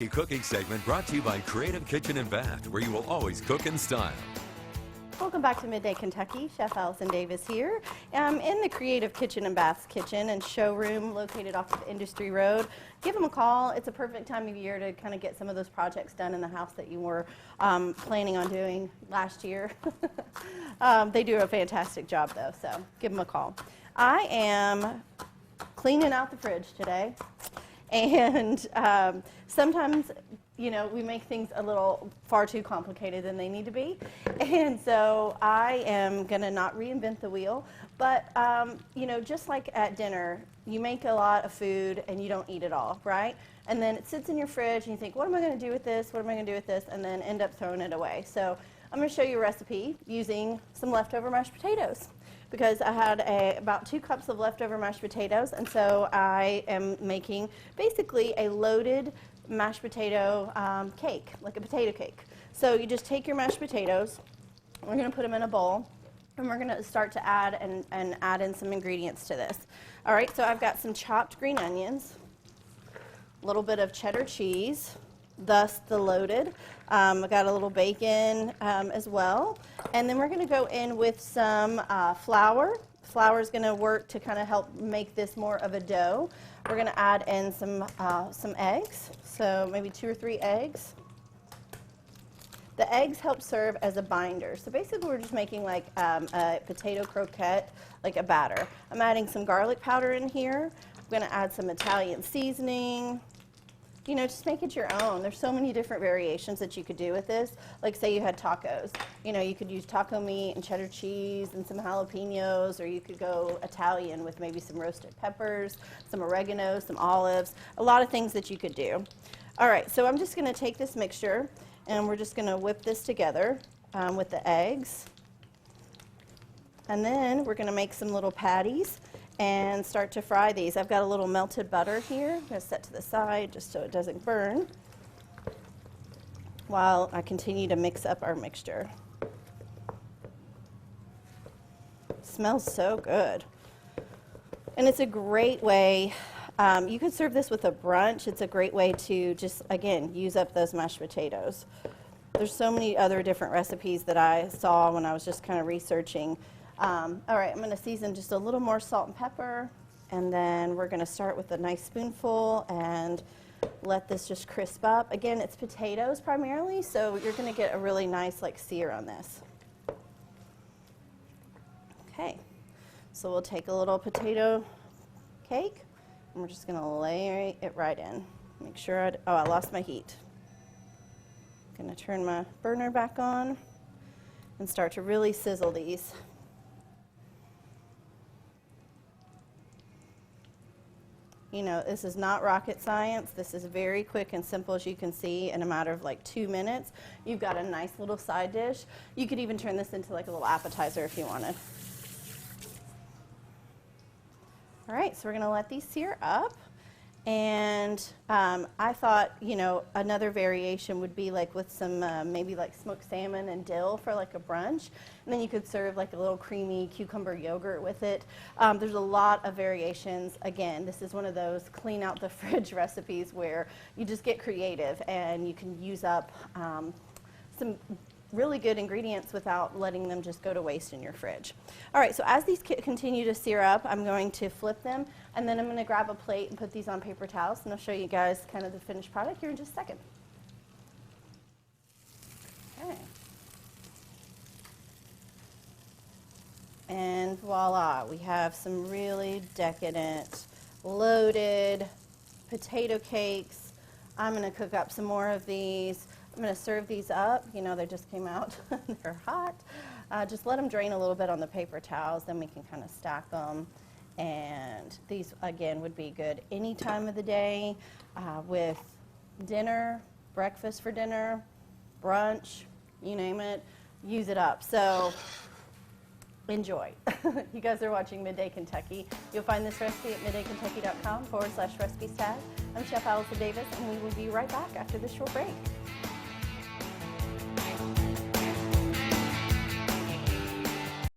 Cooking segment brought to you by Creative Kitchen and Bath, where you will always cook in style. Welcome back to Midday Kentucky. Chef Allison Davis here. In the Creative Kitchen and Bath kitchen and showroom located off of Industry Road. Give them a call. It's a perfect time of year to kind of get some of those projects done in the house that you were planning on doing last year. They do a fantastic job though, so give them a call. I am cleaning out the fridge today, and sometimes, you know, we make things a little far too complicated than they need to be. And so I am going to not reinvent the wheel, but, you know, just like at dinner, you make a lot of food and you don't eat it all, right? And then it sits in your fridge and you think, what am I going to do with this? What am I going to do with this? And then end up throwing it away. So I'm going to show you a recipe using some leftover mashed potatoes, because I had about 2 cups of leftover mashed potatoes, and so I am making basically a loaded mashed potato cake, like a potato cake. So you just take your mashed potatoes, we're going to put them in a bowl, and we're going to start to add and add in some ingredients to this. All right, so I've got some chopped green onions, a little bit of cheddar cheese, thus the loaded. I've got a little bacon as well. And then we're going to go in with some flour. Flour is going to work to kind of help make this more of a dough. We're going to add in some eggs, so maybe 2 or 3 eggs. The eggs help serve as a binder. So basically we're just making like a potato croquette, like a batter. I'm adding some garlic powder in here. I'm going to add some Italian seasoning. You know, just make it your own. There's so many different variations that you could do with this. Like say you had tacos. You know, you could use taco meat and cheddar cheese and some jalapenos, or you could go Italian with maybe some roasted peppers, some oregano, some olives, a lot of things that you could do. All right, so I'm just going to take this mixture and we're just going to whip this together with the eggs. And then we're going to make some little patties and start to fry these. I've got a little melted butter here. I'm going to set to the side just so it doesn't burn while I continue to mix up our mixture. Smells so good. And it's a great way, you could serve this with a brunch. It's a great way to just, again, use up those mashed potatoes. There's so many other different recipes that I saw when I was just kind of researching. All right, I'm going to season just a little more salt and pepper, and then we're going to start with a nice spoonful and let this just crisp up. Again, it's potatoes primarily, so you're going to get a really nice like sear on this. Okay, so we'll take a little potato cake, and we're just going to lay it right in. Make sure I lost my heat. I'm going to turn my burner back on and start to really sizzle these. You know, this is not rocket science. This is very quick and simple, as you can see. In a matter of like 2 minutes, you've got a nice little side dish. You could even turn this into like a little appetizer if you wanted. All right, so we're going to let these sear up. And I thought, you know, another variation would be like with some maybe like smoked salmon and dill for like a brunch. And then you could serve like a little creamy cucumber yogurt with it. There's a lot of variations. Again, this is one of those clean out the fridge recipes where you just get creative and you can use up some really good ingredients without letting them just go to waste in your fridge. All right, so as these continue to sear up, I'm going to flip them, and then I'm going to grab a plate and put these on paper towels, and I'll show you guys kind of the finished product here in just a second. Okay. And voila, we have some really decadent, loaded potato cakes. I'm going to cook up some more of these. I'm going to serve these up. You know, they just came out. They're hot. Just let them drain a little bit on the paper towels, then we can kind of stack them. And these, again, would be good any time of the day with dinner, breakfast for dinner, brunch, you name it, use it up. So enjoy. You guys are watching Midday Kentucky. You'll find this recipe at middaykentucky.com/recipes tab. I'm Chef Allison Davis, and we will be right back after this short break.